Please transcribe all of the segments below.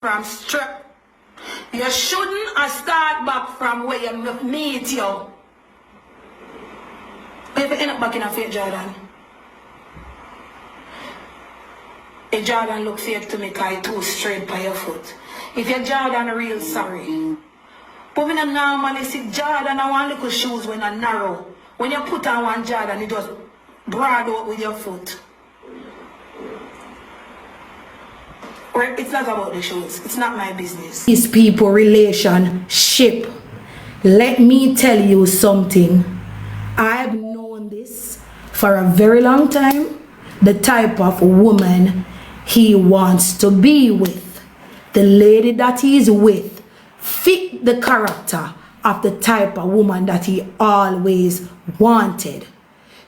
from strip. You shouldn't have start back from where you meet you. If you end up back in a fake Jordan. If Jordan look fake to me because you too straight by your foot. If you're Jordan real sorry. But when I normally see Jordan I want little shoes when I narrow. When you put on one Jordan, it just broad out with your foot. It's not about the shoes. It's not my business. These people relationship. Let me tell you something. I've known this for a very long time. The type of woman he wants to be with. The lady that he's with fit the character of the type of woman that he always wanted.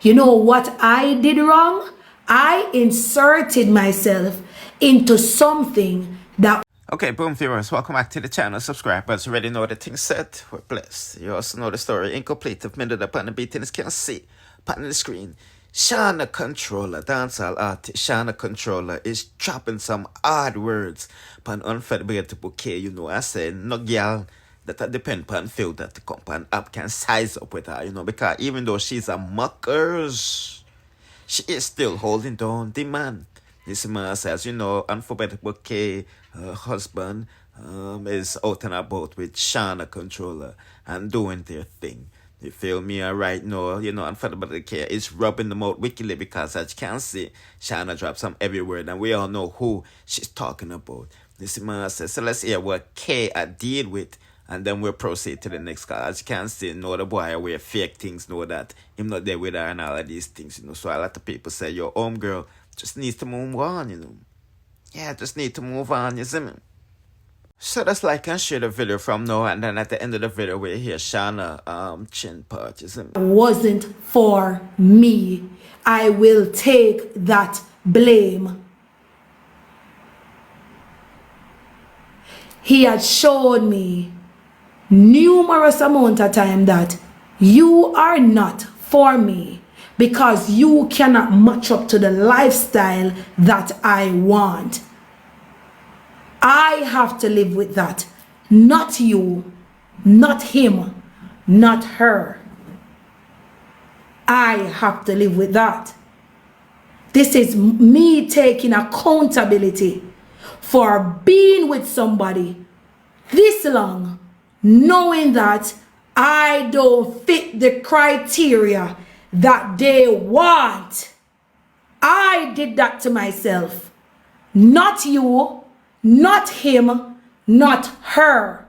You know what I did wrong? I inserted myself into something that... Okay, boom viewers, welcome back to the channel. Subscribers you already know the thing set. We're blessed. You also know the story incomplete of minute upon the beat, and as you can see upon the screen, Shauna Controller, dancehall artist Shauna Controller, is dropping some odd words upon unforgettable K. You know, I say no girl that depend upon filter to come upon app can size up with her, you know, because even though she's a muckers, she is still holding down the man. This man says, you know, unforgettable K, her husband, is out and about with Shauna Controller and doing their thing. You feel me? Right now, you know, unforgettable K is rubbing them out wickedly because, as you can see, Shauna drops some every word and we all know who she's talking about. This man says, so let's hear what K I deal with and then we'll proceed to the next call. As you can see, know the boy wear fake things, know that him not there with her and all of these things, you know. So a lot of people say, your home girl just needs to move on, you know. Yeah, just need to move on, you see me? So that's like and share the video from now, and then at the end of the video we hear Shauna chin part, you see me? Wasn't for me. I will take that blame. He had shown me numerous amount of time that you are not for me because you cannot match up to the lifestyle that I want. I have to live with that. Not you, not him, not her. I have to live with that. This is me taking accountability for being with somebody this long, knowing that I don't fit the criteria that they want. I did that to myself. Not you, not him, not her.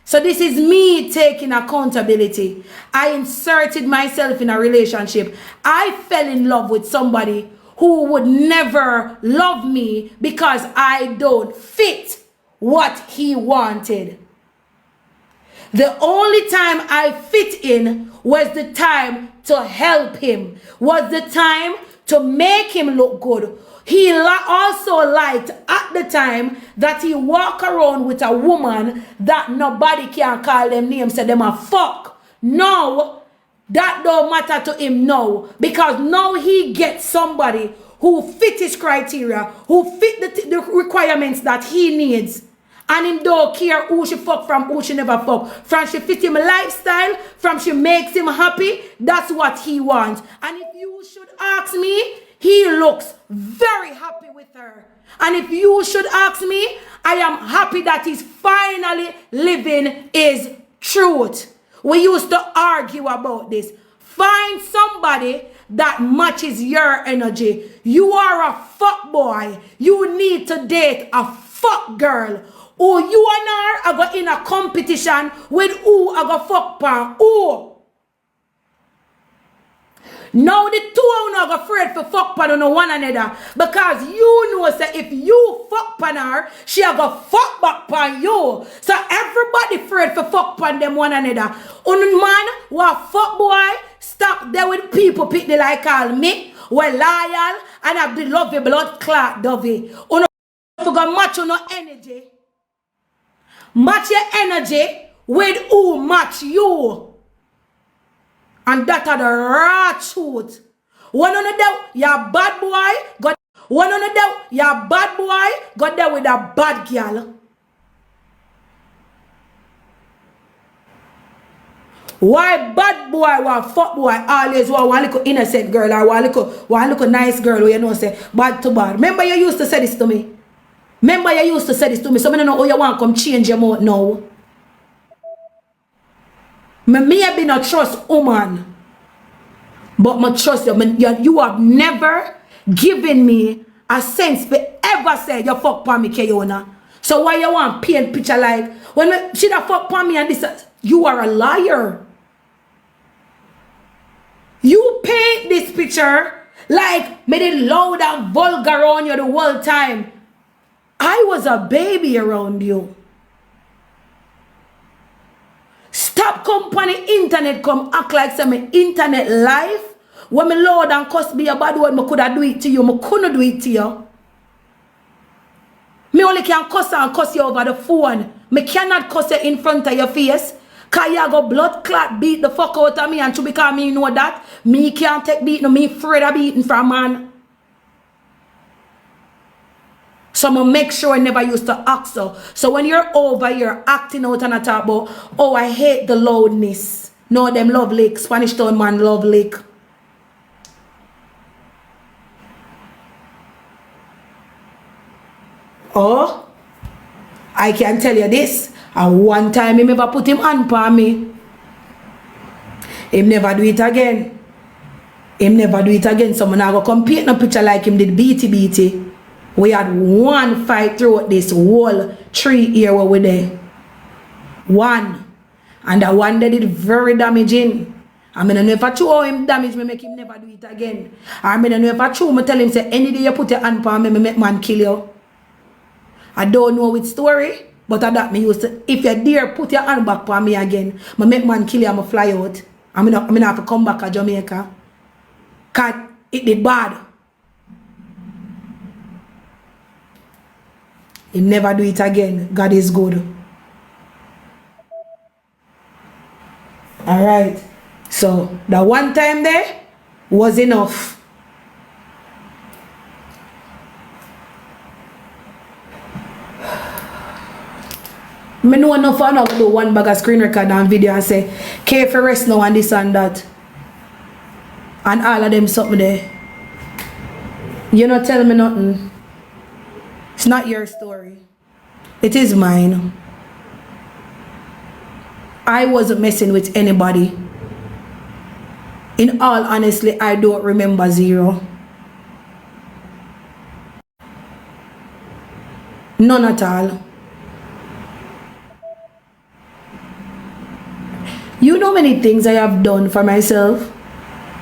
So this is me taking accountability. I inserted myself in a relationship. I fell in love with somebody who would never love me because I don't fit what he wanted. The only time I fit in was the time to help him, was the time to make him look good. He also liked at the time that he walk around with a woman that nobody can call them names, say them a fuck. No, that don't matter to him now, because now he gets somebody who fit his criteria, who fit the requirements that he needs. And him don't care who she fuck from, who she never fuck. From she fit him lifestyle, from she makes him happy, that's what he wants. And if you should ask me, he looks very happy with her. And if you should ask me, I am happy that he's finally living his truth. We used to argue about this. Find somebody that matches your energy. You are a fuck boy. You need to date a fuck girl. Or you and her are go in a competition with who are go fuck pan who. Now the two are not afraid for fuck pan on one another, because you know that if you fuck pan her, she are go fuck back pan you. So everybody afraid for fuck pan them one another. Un man who a fuck boy stop there with people pick the like call me, well loyal and have the love blood clot dovey. Un forgot match on no energy. Match your energy with who match you. And that are the raw truth. One on the doubt, you're bad boy, got one on the doubt, you're bad boy, got there with a bad girl. Why bad boy, why fuck boy, always want one little innocent girl or one little nice girl where you know say bad to bad. Remember you used to say this to me? Remember you used to say this to me, so I don't know how you want to come change your mouth now. Me have been a trust woman, but I trust you. You have never given me a sense for ever say you fuck for me, Kayona. So why you want paint picture like when she da fuck for me and this? You are a liar. You paint this picture like me did loud and vulgar on you the whole time. I was a baby around you. Stop come on the internet, come act like some internet life. When me loud and cuss be a bad word, me coulda do it to you. Me couldn't do it to you. Me only can cuss and cuss you over the phone. Me cannot cuss you in front of your face. Cause you go blood clot beat the fuck out of me and to because me know that. Me can't take beating, me afraid of beating from man. So I make sure I never used to act so. So when you're over, you're acting out and I talk about, oh, I hate the loudness. No, them love lick. Spanish town man love lick. Oh, I can tell you this. And one time he never put him hand on me. Him never do it again. Him never do it again. So I'm not going to come paint no picture like him did beaty. We had one fight throughout this whole 3 years where we there. One. And that one that did very damaging. I mean, I know if I show him damage, me make him never do it again. I mean, I know if I show me tell him, say, any day you put your hand on me, me make man kill you. I don't know which story, but I that me used to, if you dare put your hand back on me again, me make man kill you and me fly out. I'm not have to come back to Jamaica. Cause it did bad. He never do it again. God is good. Alright. So the one time there was enough. Me know enough for not do one bag of screen record and video and say, K for rest now and this and that. And all of them something there. You not tell me nothing. It's not your story. It is mine. I wasn't messing with anybody. In all honesty, I don't remember zero. None at all. You know many things I have done for myself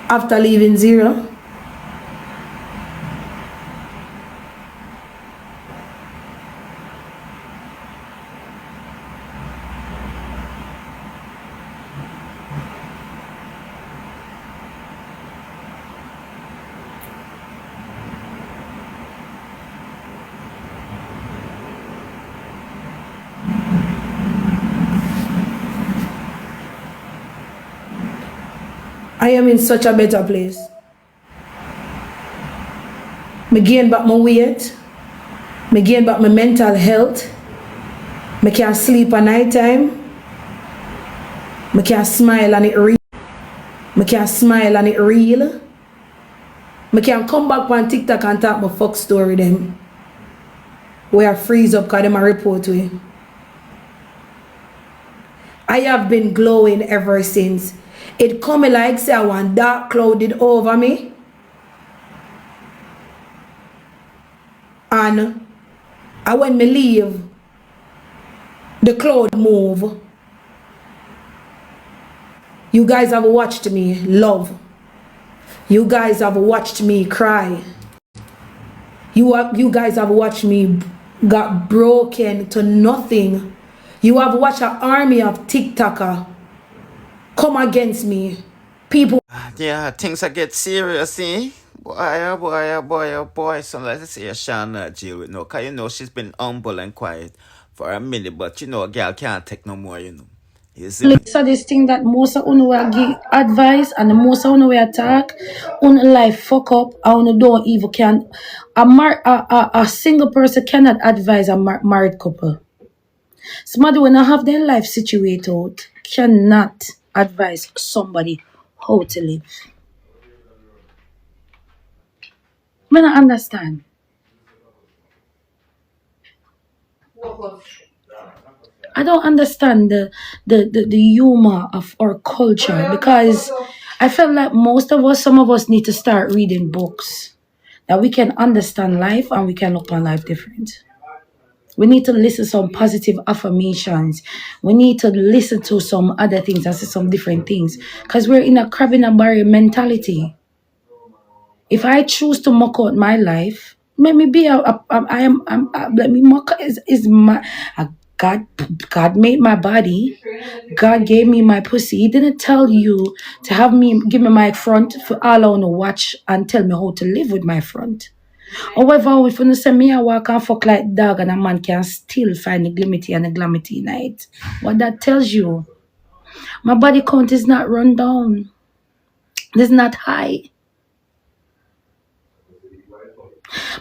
after leaving zero. I am in such a better place. I gain back my weight. I gain back my mental health. I can sleep at night time. I can smile and it real. I can smile and it real. I can come back on TikTok and talk my fuck story them. Where I freeze up because them a report we. I have been glowing ever since. It come like say I want dark clouded over me. And when me leave, the cloud move. You guys have watched me love. You guys have watched me cry. You guys have watched me got broken to nothing. You have watched an army of TikToker come against me. People. Yeah, things are get serious, eh? Boy, oh boy, oh boy, oh boy. So let's see Shauna deal with no. Cause you know she's been humble and quiet for a minute, but you know a girl can't take no more, you know. So this thing that most of you will give advice and most of you will attack, on life fuck up, and don't even can. A single person cannot advise a married couple. Somebody when I have their life situated cannot advise somebody how to live. I don't understand. I don't understand the humor of our culture, because I felt like some of us need to start reading books that we can understand life and we can look on life different. We need to listen to some positive affirmations. We need to listen to some other things and see some different things, because we're in a crab in a barrel mentality. If I choose to mock out my life, let me be let me mock is my God. God made my body. God gave me my pussy. He didn't tell you to give me my front for all I want to watch and tell me how to live with my front. However, if you say me I walk and fuck like dog and a man can still find the glimity and the glamity in it, what that tells you, my body count is not run down. It's not high.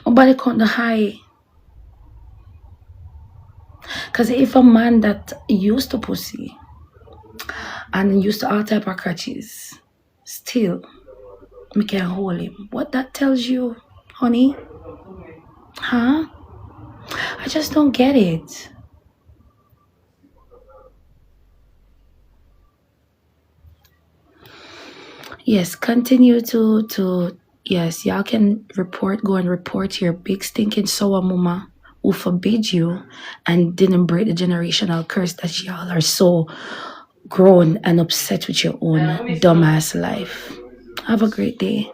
My body count the high. Because if a man that used to pussy and used to all type of crutches, still, me can hold him. What that tells you, honey? Huh? I just don't get it. Yes, continue to yes, y'all can go and report your big stinking sour mama who forbid you and didn't break the generational curse that y'all are so grown and upset with your own dumbass life. Have a great day.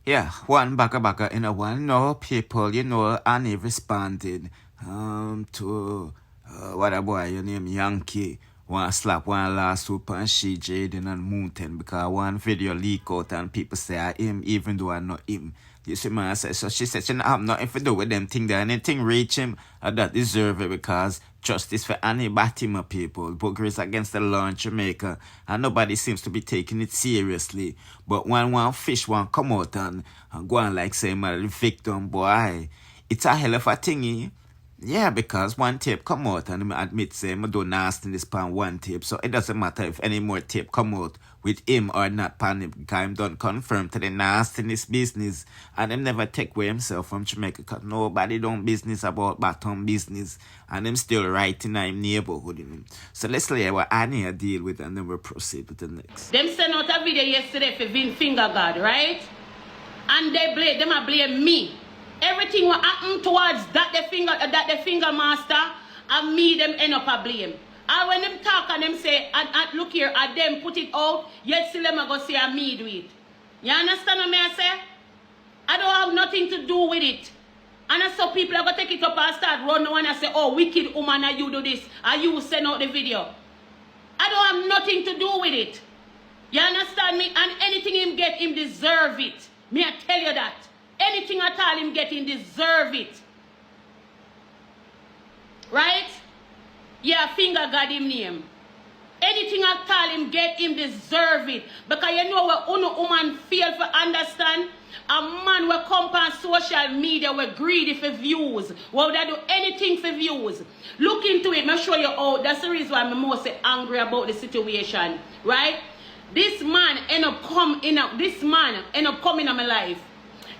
Yeah, one baka in a one. No people, Annie responded to what a boy, your name Yankee. One slap one last super and she Jaden and Mountain because one video leak out and people say I him even though I not him. You see man, I said, so she said she not have nothing to do with them thing there. Anything reach him, that deserve it because justice for any Batima people. Booger is against the law in Jamaica and nobody seems to be taking it seriously. But when one fish one come out and go on like say my victim, boy, it's a hell of a thingy. Yeah, because one tape come out and I admit say I do nastiness pan one tape. So it doesn't matter if any more tape come out with him or not pan him because him don't confirm to the nastiness business. And him never take away himself from Jamaica because nobody don't business about bottom business. And him still right in his neighborhood. So let's lay what I need to deal with and then we'll proceed with the next. Them sent out a video yesterday for Vin Finger God, right? And them a blame me. Everything what happened towards that the finger master, and me them end up a blame. And when them talk and them say, and look here, and them put it out, yet still them a go say and me do it. You understand what I say? I don't have nothing to do with it. And I saw people are going to take it up and start running and I say, oh, wicked woman, and you do this, and you send out the video. I don't have nothing to do with it. You understand me? And anything him get, him deserve it. Me I tell you that. Anything at all him get, him deserve it. Right? Yeah, finger God him name. Anything at all him get, him deserve it. Because you know what uno woman feel for understand? A man will come on social media, we're greedy for views. Well, they do anything for views. Look into it, I'll show you how. That's the reason why I'm most angry about the situation. Right? This man end up coming in my life.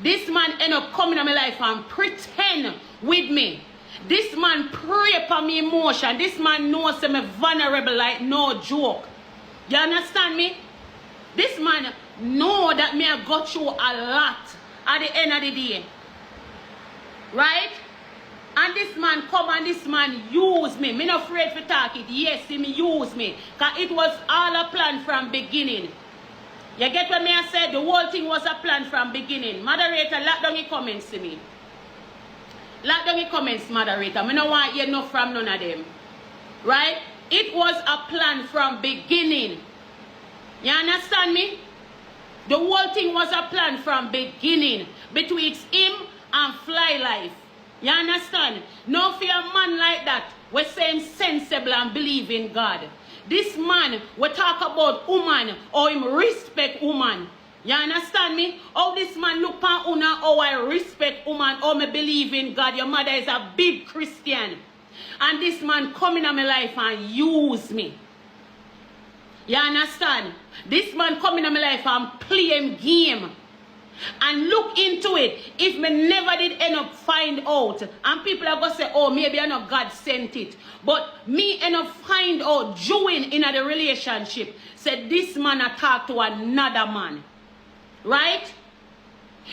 This man end up coming in my life and pretend with me. This man pray for me emotion. This man knows I'm vulnerable like no joke. You understand me? This man know that me I got through a lot at the end of the day. Right? And this man come and this man use me. Me not afraid to talk it. Yes, he use me. Because it was all a plan from beginning. You get what me I said? The whole thing was a plan from beginning. Moderator, lock down your comments to me. Lock down your comments, moderator. I don't want to hear no from none of them. Right? It was a plan from beginning. You understand me? The whole thing was a plan from beginning. Between him and Fly Life. You understand? No fear a man like that. We're saying sensible and believe in God. This man, we talk about woman or him respect woman. You understand me? How this man look at una, how I respect woman, how me believe in God. Your mother is a big Christian. And this man come in my life and use me. You understand? This man come in my life and play him game. And look into it. If me never did end up find out, and people are going to say, oh, maybe I know God sent it. But me end up find out, join in the relationship, said this man attacked to another man. Right?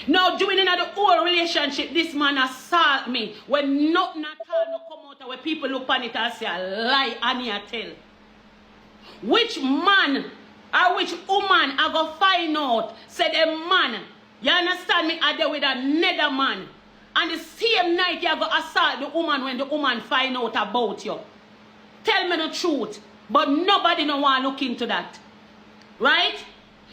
Now, join in the whole relationship, this man assault me. When nothing at all no come out, where people look on it and say, a lie, and I tell. Which man or which woman I go find out, said a man, you understand me, are there with another man. And the same night you go assault the woman when the woman find out about you. Tell me the truth. But nobody no want to look into that. Right?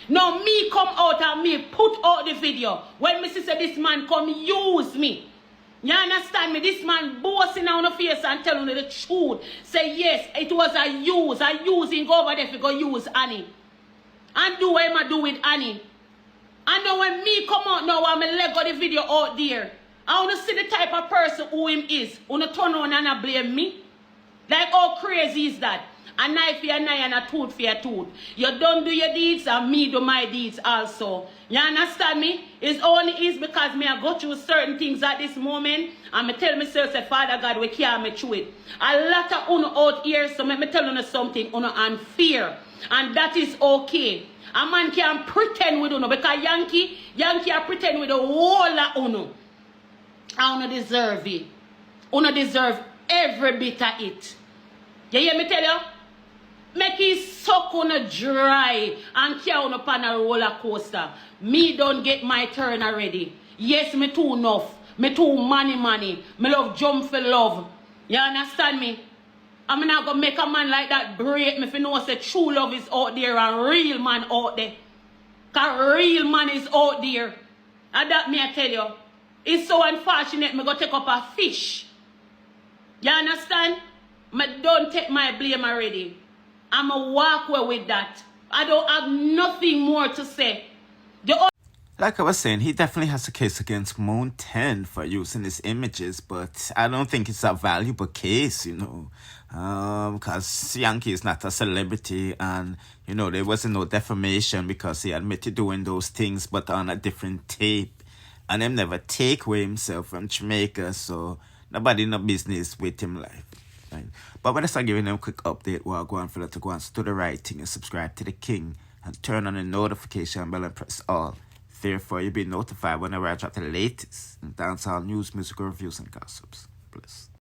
Now me come out and me put out the video. When me say this man come use me. You understand me? This man boasting on the face and telling me the truth. Say yes, it was a use. A using go over there if you go use Annie. And do what I do with Annie. And now when me come out now and me leg the video out there, I want to see the type of person who him is. Want to turn on and blame me? Like how crazy is that? A knife for your knife and a tooth for your tooth. You don't do your deeds and me do my deeds also. You understand me? It's only is because me I go through certain things at this moment and me tell myself, say, Father God, we can't me through it. A lot of uno out here, so me tell you something, uno and fear. And that is okay. A man can pretend with uno because Yankee are pretend with the whole of uno. I uno deserve it. Uno deserve every bit of it. You hear me tell you? Make it suck on a dry and carry on upon a roller coaster. Me don't get my turn already. Yes, me too enough. Me too money. Me love jump for love. You understand me? I'm not gonna make a man like that break me if you know say true love is out there and real man out there. Cause real man is out there. And that me I tell you. It's so unfortunate me go take up a fish. You understand? Me don't take my blame already. I'm a walk away with that. I don't have nothing more to say. Like I was saying, he definitely has a case against Moon 10 for using his images, but I don't think it's a valuable case, you know, because Yankee is not a celebrity and, you know, there wasn't no defamation because he admitted doing those things, but on a different tape. And him never take away himself from Jamaica, so nobody no business with him life. Right? But when I start giving them a quick update, while going for that to go and do the right thing and subscribe to the King and turn on the notification bell and press all. Therefore, you'll be notified whenever I drop the latest in dancehall news, music reviews, and gossips. Bless.